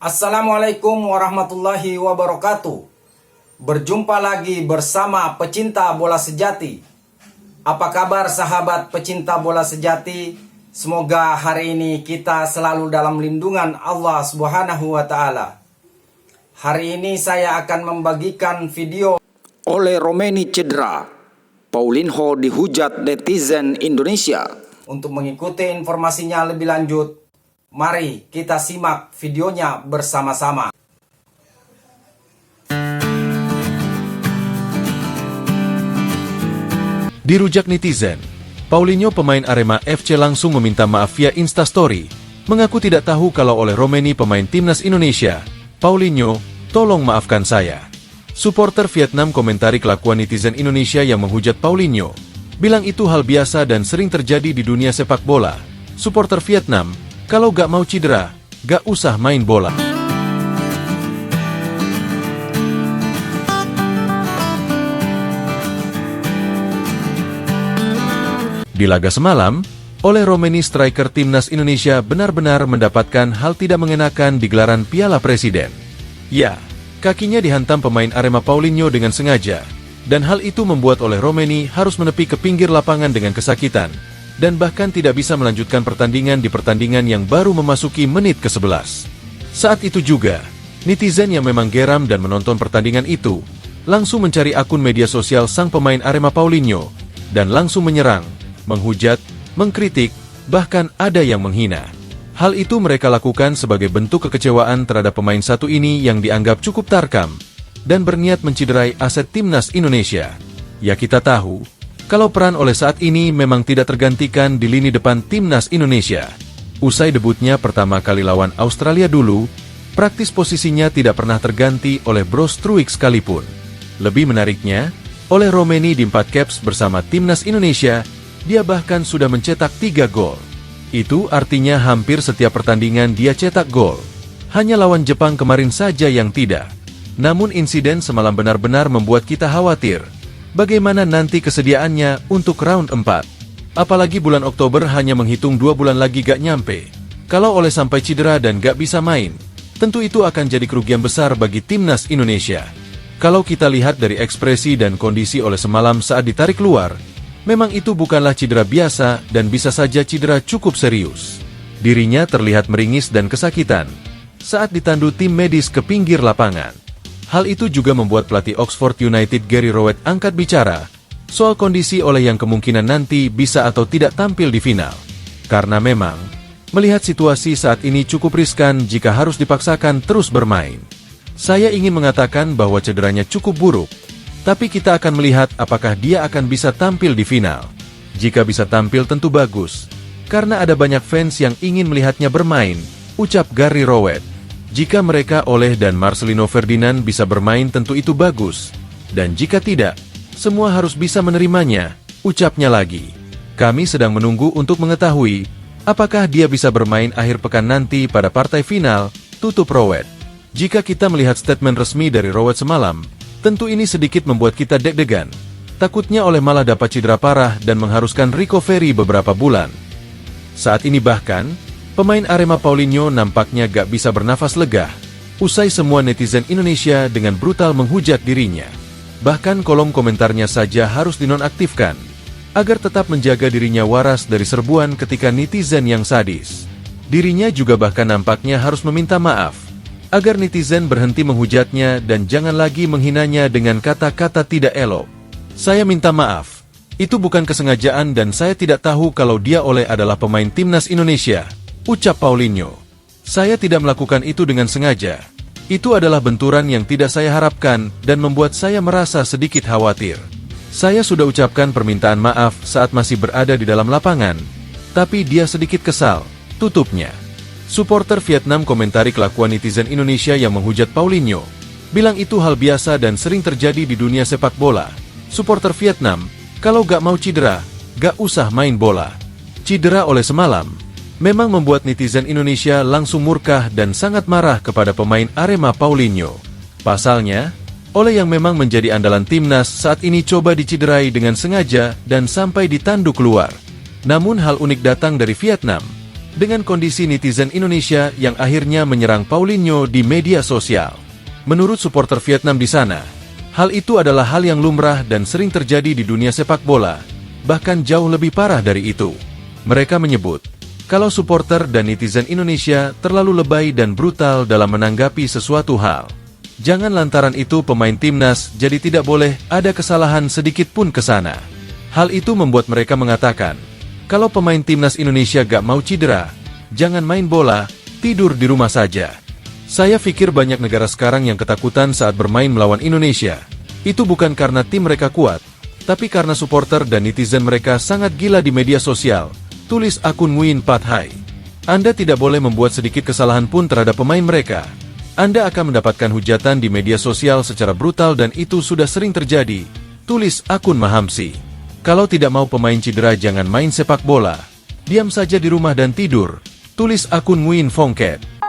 Assalamualaikum warahmatullahi wabarakatuh. Berjumpa lagi bersama pecinta bola sejati. Apa kabar sahabat pecinta bola sejati? Semoga hari ini kita selalu dalam lindungan Allah Subhanahu wa taala. Hari ini saya akan membagikan video Oleh Romeni cedera, Paulinho dihujat netizen Indonesia. Untuk mengikuti informasinya lebih lanjut, mari kita simak videonya bersama-sama. Dirujak netizen, Paulinho pemain Arema FC langsung meminta maaf via Instastory, mengaku tidak tahu kalau oleh Romeni pemain timnas Indonesia. Paulinho, tolong maafkan saya. Suporter Vietnam komentari kelakuan netizen Indonesia yang menghujat Paulinho, bilang itu hal biasa dan sering terjadi di dunia sepak bola. Suporter Vietnam, kalau gak mau cedera, gak usah main bola. Di laga semalam, oleh Romeni striker timnas Indonesia benar-benar mendapatkan hal tidak mengenakan di gelaran Piala Presiden. Ya, kakinya dihantam pemain Arema Paulinho dengan sengaja, dan hal itu membuat oleh Romeni harus menepi ke pinggir lapangan dengan kesakitan, dan bahkan tidak bisa melanjutkan pertandingan di pertandingan yang baru memasuki menit ke-11. Saat itu juga, netizen yang memang geram dan menonton pertandingan itu, langsung mencari akun media sosial sang pemain Arema Paulinho, dan langsung menyerang, menghujat, mengkritik, bahkan ada yang menghina. Hal itu mereka lakukan sebagai bentuk kekecewaan terhadap pemain satu ini yang dianggap cukup tarkam, dan berniat menciderai aset timnas Indonesia. Ya kita tahu, kalau peran oleh saat ini memang tidak tergantikan di lini depan timnas Indonesia. Usai debutnya pertama kali lawan Australia dulu, praktis posisinya tidak pernah terganti oleh Bro Struijk sekalipun. Lebih menariknya, oleh Romeni di 4 caps bersama timnas Indonesia, dia bahkan sudah mencetak 3 gol. Itu artinya hampir setiap pertandingan dia cetak gol. Hanya lawan Jepang kemarin saja yang tidak. Namun insiden semalam benar-benar membuat kita khawatir. Bagaimana nanti kesediaannya untuk round 4? Apalagi bulan Oktober hanya menghitung 2 bulan lagi gak nyampe. Kalau oleh sampai cedera dan gak bisa main, tentu itu akan jadi kerugian besar bagi timnas Indonesia. Kalau kita lihat dari ekspresi dan kondisi oleh semalam saat ditarik keluar, memang itu bukanlah cedera biasa dan bisa saja cedera cukup serius. Dirinya terlihat meringis dan kesakitan saat ditandu tim medis ke pinggir lapangan. Hal itu juga membuat pelatih Oxford United Gary Rowett angkat bicara soal kondisi oleh yang kemungkinan nanti bisa atau tidak tampil di final. Karena memang, melihat situasi saat ini cukup riskan jika harus dipaksakan terus bermain. Saya ingin mengatakan bahwa cederanya cukup buruk, tapi kita akan melihat apakah dia akan bisa tampil di final. Jika bisa tampil tentu bagus, karena ada banyak fans yang ingin melihatnya bermain, ucap Gary Rowett. Jika mereka Oleh dan Marcelino Ferdinand bisa bermain tentu itu bagus, dan jika tidak, semua harus bisa menerimanya, ucapnya lagi. Kami sedang menunggu untuk mengetahui, apakah dia bisa bermain akhir pekan nanti pada partai final, tutup Rowett. Jika kita melihat statement resmi dari Rowett semalam, tentu ini sedikit membuat kita deg-degan. Takutnya Oleh malah dapat cedera parah dan mengharuskan recovery beberapa bulan. Saat ini bahkan, pemain Arema Paulinho nampaknya gak bisa bernafas lega, usai semua netizen Indonesia dengan brutal menghujat dirinya. Bahkan kolom komentarnya saja harus dinonaktifkan, agar tetap menjaga dirinya waras dari serbuan ketika netizen yang sadis. Dirinya juga bahkan nampaknya harus meminta maaf, agar netizen berhenti menghujatnya dan jangan lagi menghinanya dengan kata-kata tidak elok. Saya minta maaf, itu bukan kesengajaan dan saya tidak tahu kalau dia Oleh adalah pemain timnas Indonesia, ucap Paulinho. Saya tidak melakukan itu dengan sengaja. Itu adalah benturan yang tidak saya harapkan dan membuat saya merasa sedikit khawatir. Saya sudah ucapkan permintaan maaf saat masih berada di dalam lapangan, tapi dia sedikit kesal, tutupnya. Suporter Vietnam komentari kelakuan netizen Indonesia yang menghujat Paulinho, bilang itu hal biasa dan sering terjadi di dunia sepak bola. Suporter Vietnam, kalau gak mau cedera, gak usah main bola. Cedera oleh semalam memang membuat netizen Indonesia langsung murka dan sangat marah kepada pemain Arema Paulinho. Pasalnya, Oleh yang memang menjadi andalan timnas saat ini coba dicederai dengan sengaja dan sampai ditandu keluar. Namun hal unik datang dari Vietnam, dengan kondisi netizen Indonesia yang akhirnya menyerang Paulinho di media sosial. Menurut supporter Vietnam di sana, hal itu adalah hal yang lumrah dan sering terjadi di dunia sepak bola, bahkan jauh lebih parah dari itu. Mereka menyebut, kalau supporter dan netizen Indonesia terlalu lebay dan brutal dalam menanggapi sesuatu hal. Jangan lantaran itu pemain timnas jadi tidak boleh ada kesalahan sedikit pun ke sana. Hal itu membuat mereka mengatakan, kalau pemain timnas Indonesia gak mau cedera, jangan main bola, tidur di rumah saja. Saya pikir banyak negara sekarang yang ketakutan saat bermain melawan Indonesia. Itu bukan karena tim mereka kuat, tapi karena supporter dan netizen mereka sangat gila di media sosial, tulis akun Nguyen Pat Hai. Anda tidak boleh membuat sedikit kesalahan pun terhadap pemain mereka. Anda akan mendapatkan hujatan di media sosial secara brutal dan itu sudah sering terjadi, tulis akun Mahamsi. Kalau tidak mau pemain cedera jangan main sepak bola. Diam saja di rumah dan tidur, tulis akun Nguyen Phong Ket.